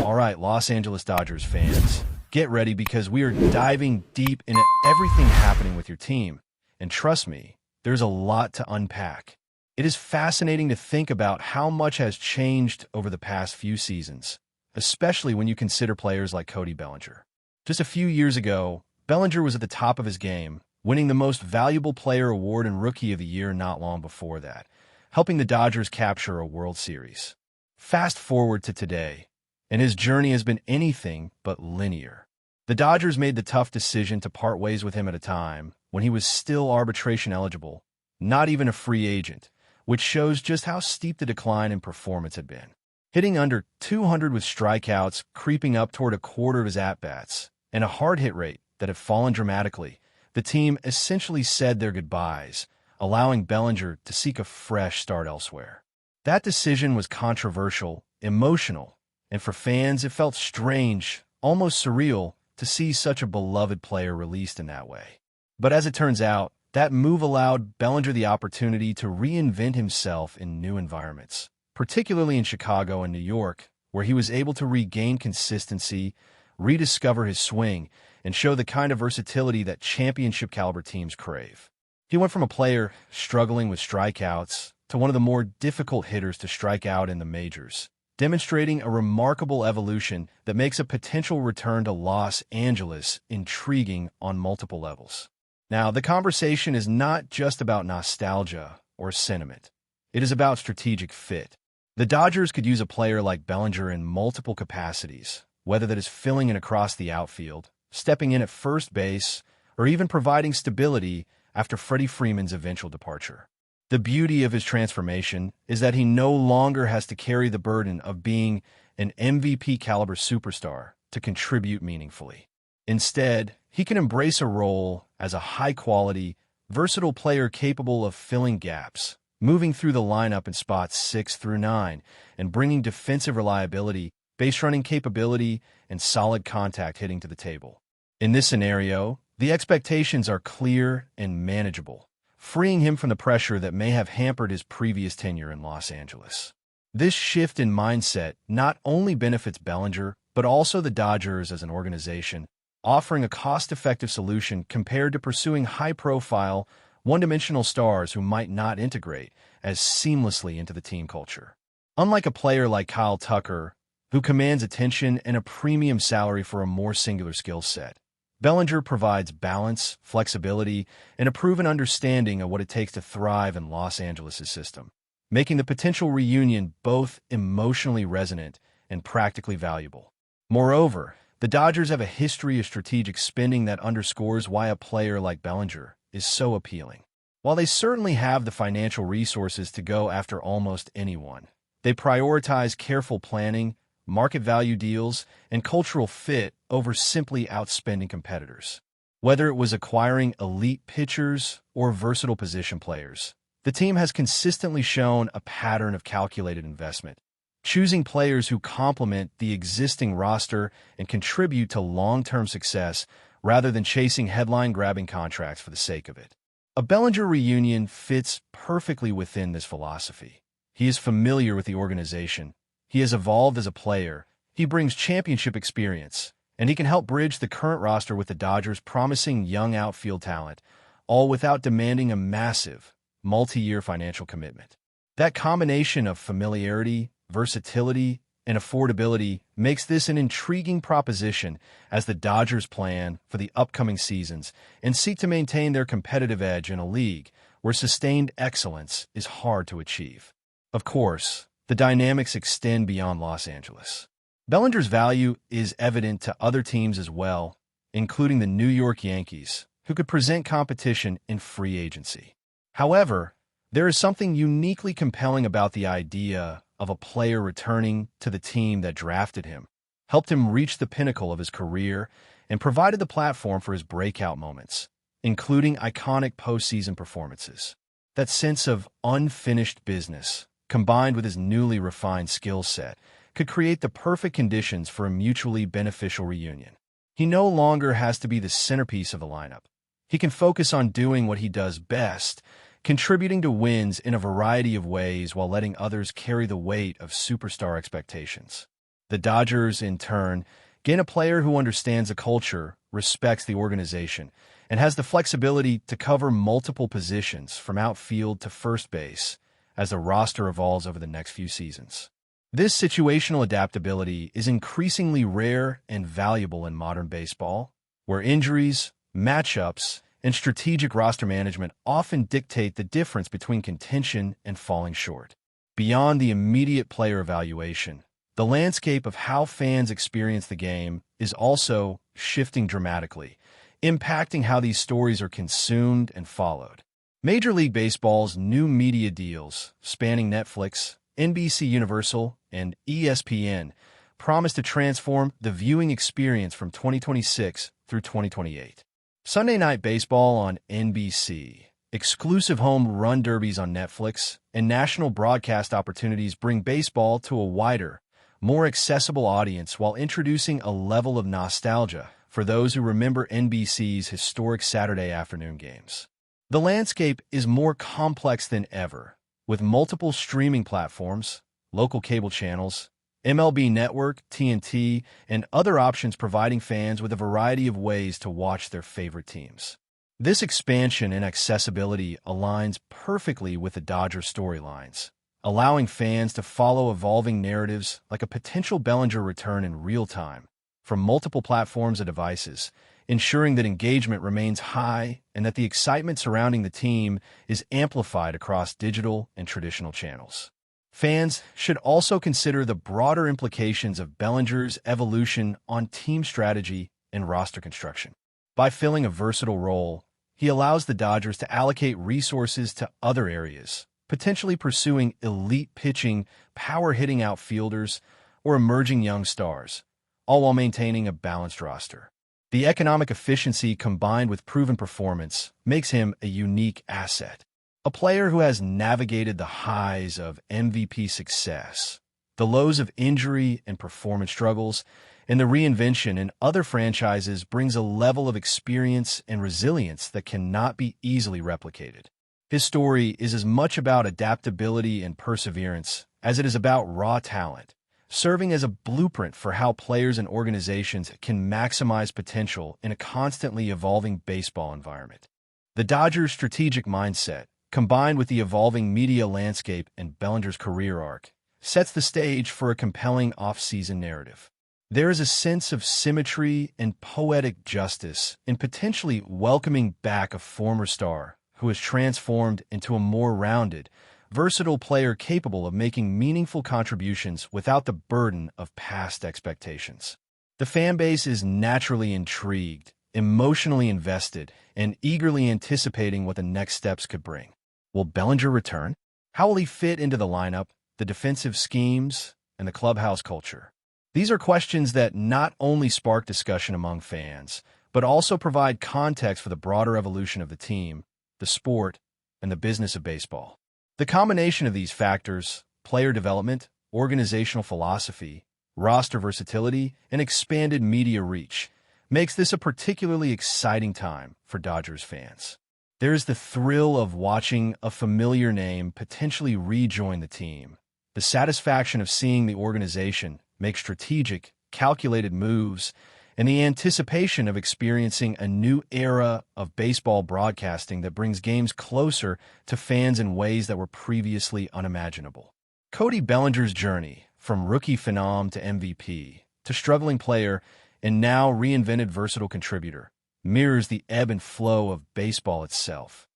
All right, Los Angeles Dodgers fans, get ready because we are diving deep into everything happening with your team. And trust me, there's a lot to unpack. It is fascinating to think about how much has changed over the past few seasons, especially when you consider players like Cody Bellinger. Just a few years ago, Bellinger was at the top of his game, winning the Most Valuable Player award and Rookie of the Year not long before that, helping the Dodgers capture a World Series. Fast forward to today, and his journey has been anything but linear. The Dodgers made the tough decision to part ways with him at a time when he was still arbitration eligible, not even a free agent, which shows just how steep the decline in performance had been. Hitting under 200 with strikeouts, creeping up toward a quarter of his at-bats, and a hard hit rate that had fallen dramatically, the team essentially said their goodbyes, allowing Bellinger to seek a fresh start elsewhere. That decision was controversial, emotional, and for fans, it felt strange, almost surreal, to see such a beloved player released in that way. But as it turns out, that move allowed Bellinger the opportunity to reinvent himself in new environments, particularly in Chicago and New York, where he was able to regain consistency, rediscover his swing, and show the kind of versatility that championship-caliber teams crave. He went from a player struggling with strikeouts to one of the more difficult hitters to strike out in the majors, demonstrating a remarkable evolution that makes a potential return to Los Angeles intriguing on multiple levels. Now, the conversation is not just about nostalgia or sentiment. It is about strategic fit. The Dodgers could use a player like Bellinger in multiple capacities, whether that is filling in across the outfield, stepping in at first base, or even providing stability after Freddie Freeman's eventual departure. The beauty of his transformation is that he no longer has to carry the burden of being an MVP-caliber superstar to contribute meaningfully. Instead, he can embrace a role as a high-quality, versatile player capable of filling gaps, moving through the lineup in spots 6 through 9, and bringing defensive reliability, base-running capability, and solid contact hitting to the table. In this scenario, the expectations are clear and manageable, freeing him from the pressure that may have hampered his previous tenure in Los Angeles. This shift in mindset not only benefits Bellinger, but also the Dodgers as an organization, offering a cost-effective solution compared to pursuing high-profile, one-dimensional stars who might not integrate as seamlessly into the team culture. Unlike a player like Kyle Tucker, who commands attention and a premium salary for a more singular skill set, Bellinger provides balance, flexibility, and a proven understanding of what it takes to thrive in Los Angeles' system, making the potential reunion both emotionally resonant and practically valuable. Moreover, the Dodgers have a history of strategic spending that underscores why a player like Bellinger is so appealing. While they certainly have the financial resources to go after almost anyone, they prioritize careful planning, market value deals, and cultural fit over simply outspending competitors. Whether it was acquiring elite pitchers or versatile position players, the team has consistently shown a pattern of calculated investment, choosing players who complement the existing roster and contribute to long-term success rather than chasing headline-grabbing contracts for the sake of it. A Bellinger reunion fits perfectly within this philosophy. He is familiar with the organization. He has evolved as a player, he brings championship experience, and he can help bridge the current roster with the Dodgers' promising young outfield talent, all without demanding a massive, multi-year financial commitment. That combination of familiarity, versatility, and affordability makes this an intriguing proposition as the Dodgers plan for the upcoming seasons and seek to maintain their competitive edge in a league where sustained excellence is hard to achieve. Of course, the dynamics extend beyond Los Angeles. Bellinger's value is evident to other teams as well, including the New York Yankees, who could present competition in free agency. However, there is something uniquely compelling about the idea of a player returning to the team that drafted him, helped him reach the pinnacle of his career, and provided the platform for his breakout moments, including iconic postseason performances. That sense of unfinished business, combined with his newly refined skill set, could create the perfect conditions for a mutually beneficial reunion. He no longer has to be the centerpiece of the lineup. He can focus on doing what he does best, contributing to wins in a variety of ways while letting others carry the weight of superstar expectations. The Dodgers, in turn, gain a player who understands the culture, respects the organization, and has the flexibility to cover multiple positions from outfield to first base as the roster evolves over the next few seasons. This situational adaptability is increasingly rare and valuable in modern baseball, where injuries, matchups, and strategic roster management often dictate the difference between contention and falling short. Beyond the immediate player evaluation, the landscape of how fans experience the game is also shifting dramatically, impacting how these stories are consumed and followed. Major League Baseball's new media deals, spanning Netflix, NBC Universal, and ESPN, promise to transform the viewing experience from 2026 through 2028. Sunday Night Baseball on NBC, exclusive home run derbies on Netflix, and national broadcast opportunities bring baseball to a wider, more accessible audience while introducing a level of nostalgia for those who remember NBC's historic Saturday afternoon games. The landscape is more complex than ever, with multiple streaming platforms, local cable channels, MLB Network, TNT, and other options providing fans with a variety of ways to watch their favorite teams. This expansion and accessibility aligns perfectly with the Dodgers storylines, allowing fans to follow evolving narratives like a potential Bellinger return in real time from multiple platforms and devices, ensuring that engagement remains high and that the excitement surrounding the team is amplified across digital and traditional channels. Fans should also consider the broader implications of Bellinger's evolution on team strategy and roster construction. By filling a versatile role, he allows the Dodgers to allocate resources to other areas, potentially pursuing elite pitching, power-hitting outfielders, or emerging young stars, all while maintaining a balanced roster. The economic efficiency combined with proven performance makes him a unique asset. A player who has navigated the highs of MVP success, the lows of injury and performance struggles, and the reinvention in other franchises brings a level of experience and resilience that cannot be easily replicated. His story is as much about adaptability and perseverance as it is about raw talent, serving as a blueprint for how players and organizations can maximize potential in a constantly evolving baseball environment. The Dodgers' strategic mindset, combined with the evolving media landscape and Bellinger's career arc, sets the stage for a compelling off-season narrative. There is a sense of symmetry and poetic justice in potentially welcoming back a former star who has transformed into a more rounded, versatile player capable of making meaningful contributions without the burden of past expectations. The fan base is naturally intrigued, emotionally invested, and eagerly anticipating what the next steps could bring. Will Bellinger return? How will he fit into the lineup, the defensive schemes, and the clubhouse culture? These are questions that not only spark discussion among fans, but also provide context for the broader evolution of the team, the sport, and the business of baseball. The combination of these factors, player development, organizational philosophy, roster versatility, and expanded media reach, makes this a particularly exciting time for Dodgers fans. There is the thrill of watching a familiar name potentially rejoin the team, the satisfaction of seeing the organization make strategic, calculated moves, and the anticipation of experiencing a new era of baseball broadcasting that brings games closer to fans in ways that were previously unimaginable. Cody Bellinger's journey, from rookie phenom to MVP, to struggling player and now reinvented versatile contributor, mirrors the ebb and flow of baseball itself.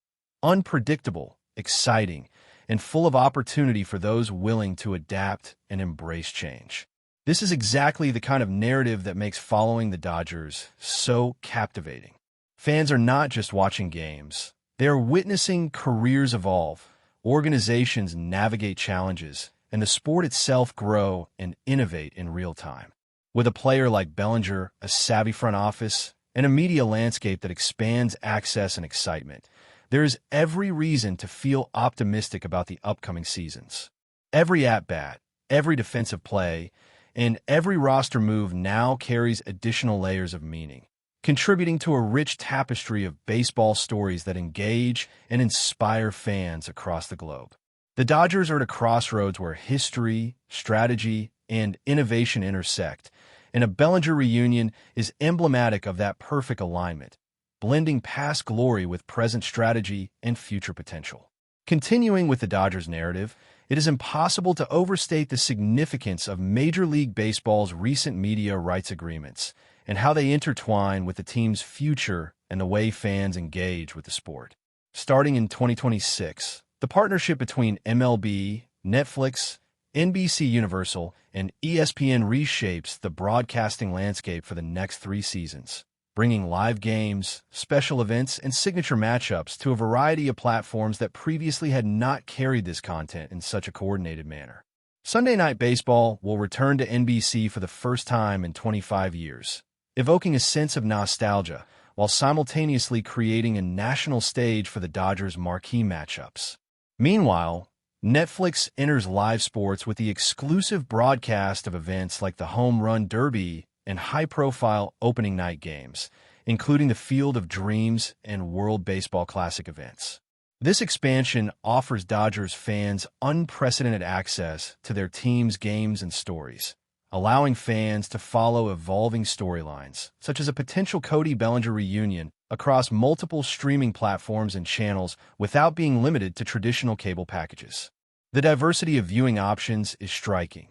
Unpredictable, exciting, and full of opportunity for those willing to adapt and embrace change. This is exactly the kind of narrative that makes following the Dodgers so captivating. Fans are not just watching games. They are witnessing careers evolve, organizations navigate challenges, and the sport itself grow and innovate in real time. With a player like Bellinger, a savvy front office, and a media landscape that expands access and excitement, there is every reason to feel optimistic about the upcoming seasons. Every at-bat, every defensive play, and every roster move now carries additional layers of meaning, contributing to a rich tapestry of baseball stories that engage and inspire fans across the globe. The Dodgers are at a crossroads where history, strategy, and innovation intersect, and a Bellinger reunion is emblematic of that perfect alignment, blending past glory with present strategy and future potential. Continuing with the Dodgers narrative, it is impossible to overstate the significance of Major League Baseball's recent media rights agreements and how they intertwine with the team's future and the way fans engage with the sport. Starting in 2026, the partnership between MLB, Netflix, NBC Universal, and ESPN reshapes the broadcasting landscape for the next 3 seasons, bringing live games, special events, and signature matchups to a variety of platforms that previously had not carried this content in such a coordinated manner. Sunday Night Baseball will return to NBC for the first time in 25 years, evoking a sense of nostalgia while simultaneously creating a national stage for the Dodgers' marquee matchups. Meanwhile, Netflix enters live sports with the exclusive broadcast of events like the Home Run Derby and high-profile opening night games, including the Field of Dreams and World Baseball Classic events. This expansion offers Dodgers fans unprecedented access to their team's games and stories, allowing fans to follow evolving storylines, such as a potential Cody Bellinger reunion, across multiple streaming platforms and channels without being limited to traditional cable packages. The diversity of viewing options is striking.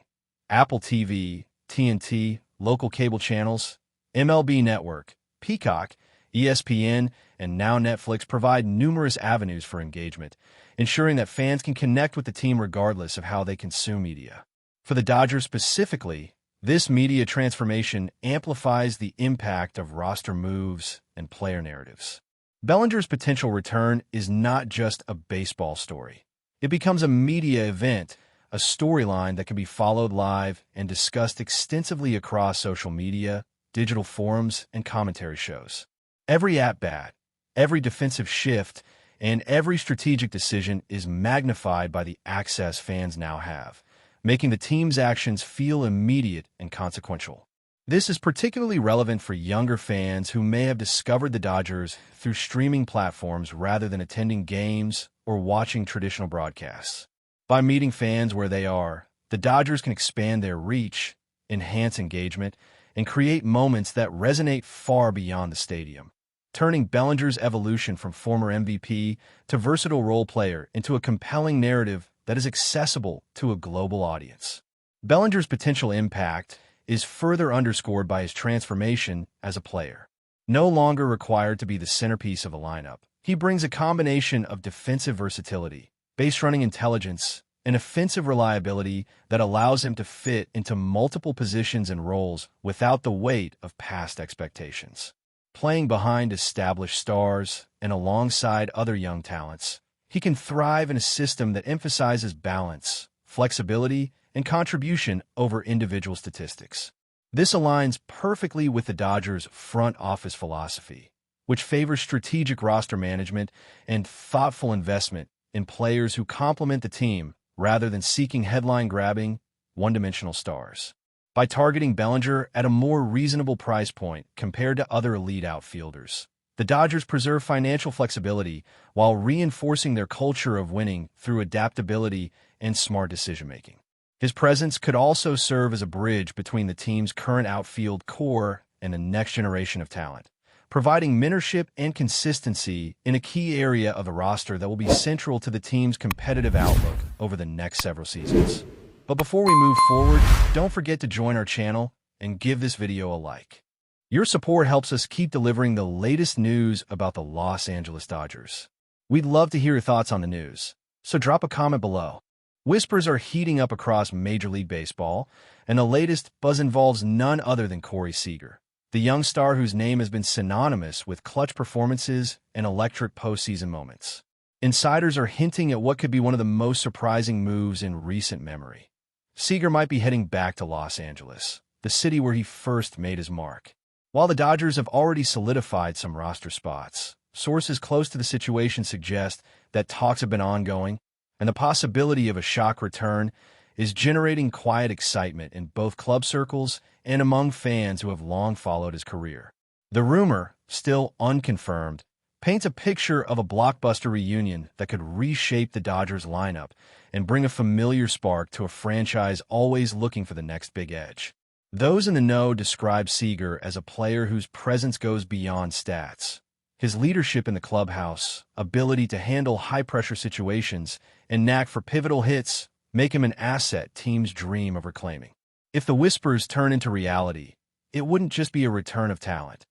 Apple TV, TNT, local cable channels, MLB Network, Peacock, ESPN, and now Netflix provide numerous avenues for engagement, ensuring that fans can connect with the team regardless of how they consume media. For the Dodgers specifically, this media transformation amplifies the impact of roster moves and player narratives. Bellinger's potential return is not just a baseball story. It becomes a media event, a storyline that can be followed live and discussed extensively across social media, digital forums, and commentary shows. Every at-bat, every defensive shift, and every strategic decision is magnified by the access fans now have, making the team's actions feel immediate and consequential. This is particularly relevant for younger fans who may have discovered the Dodgers through streaming platforms rather than attending games or watching traditional broadcasts. By meeting fans where they are, the Dodgers can expand their reach, enhance engagement, and create moments that resonate far beyond the stadium, turning Bellinger's evolution from former MVP to versatile role player into a compelling narrative that is accessible to a global audience. Bellinger's potential impact is further underscored by his transformation as a player. No longer required to be the centerpiece of a lineup, he brings a combination of defensive versatility, base-running intelligence, and offensive reliability that allows him to fit into multiple positions and roles without the weight of past expectations. Playing behind established stars and alongside other young talents, he can thrive in a system that emphasizes balance, flexibility, and contribution over individual statistics. This aligns perfectly with the Dodgers' front office philosophy, which favors strategic roster management and thoughtful investment in players who complement the team rather than seeking headline-grabbing, one-dimensional stars. By targeting Bellinger at a more reasonable price point compared to other elite outfielders, the Dodgers preserve financial flexibility while reinforcing their culture of winning through adaptability and smart decision-making. His presence could also serve as a bridge between the team's current outfield core and the next generation of talent, providing mentorship and consistency in a key area of the roster that will be central to the team's competitive outlook over the next several seasons. But before we move forward, don't forget to join our channel and give this video a like. Your support helps us keep delivering the latest news about the Los Angeles Dodgers. We'd love to hear your thoughts on the news, so drop a comment below. Whispers are heating up across Major League Baseball, and the latest buzz involves none other than Corey Seager, the young star whose name has been synonymous with clutch performances and electric postseason moments. Insiders are hinting at what could be one of the most surprising moves in recent memory. Seager might be heading back to Los Angeles, the city where he first made his mark. While the Dodgers have already solidified some roster spots, sources close to the situation suggest that talks have been ongoing, and the possibility of a shock return is generating quiet excitement in both club circles and among fans who have long followed his career. The rumor, still unconfirmed, paints a picture of a blockbuster reunion that could reshape the Dodgers lineup and bring a familiar spark to a franchise always looking for the next big edge. Those in the know describe Seager as a player whose presence goes beyond stats. His leadership in the clubhouse, ability to handle high-pressure situations, and knack for pivotal hits make him an asset teams dream of reclaiming. If the whispers turn into reality, it wouldn't just be a return of talent.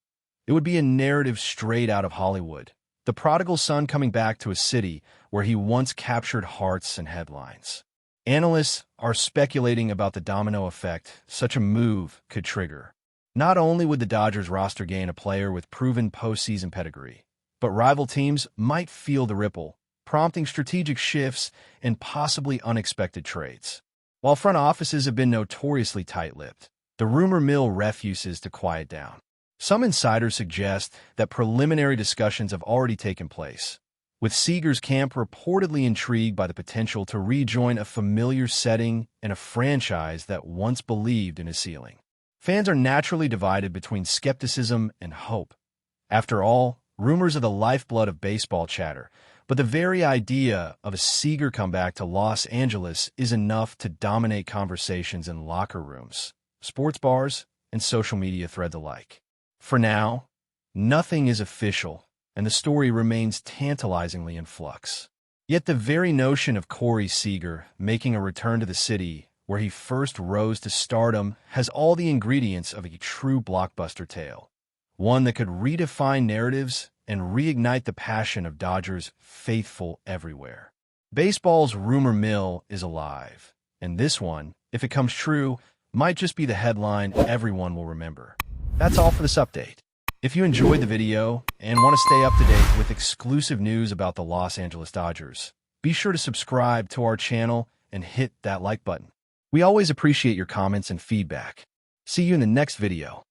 It would be a narrative straight out of Hollywood, the prodigal son coming back to a city where he once captured hearts and headlines. Analysts are speculating about the domino effect such a move could trigger. Not only would the Dodgers roster gain a player with proven postseason pedigree, but rival teams might feel the ripple, prompting strategic shifts and possibly unexpected trades. While front offices have been notoriously tight-lipped, the rumor mill refuses to quiet down. Some insiders suggest that preliminary discussions have already taken place, with Seager's camp reportedly intrigued by the potential to rejoin a familiar setting and a franchise that once believed in his ceiling. Fans are naturally divided between skepticism and hope. After all, rumors are the lifeblood of baseball chatter, but the very idea of a Seager comeback to Los Angeles is enough to dominate conversations in locker rooms, sports bars, and social media threads alike. For now, nothing is official, and the story remains tantalizingly in flux. Yet the very notion of Corey Seager making a return to the city where he first rose to stardom has all the ingredients of a true blockbuster tale, one that could redefine narratives and reignite the passion of Dodgers faithful everywhere. Baseball's rumor mill is alive, and this one, if it comes true, might just be the headline everyone will remember. That's all for this update. If you enjoyed the video and want to stay up to date with exclusive news about the Los Angeles Dodgers, be sure to subscribe to our channel and hit that like button. We always appreciate your comments and feedback. See you in the next video.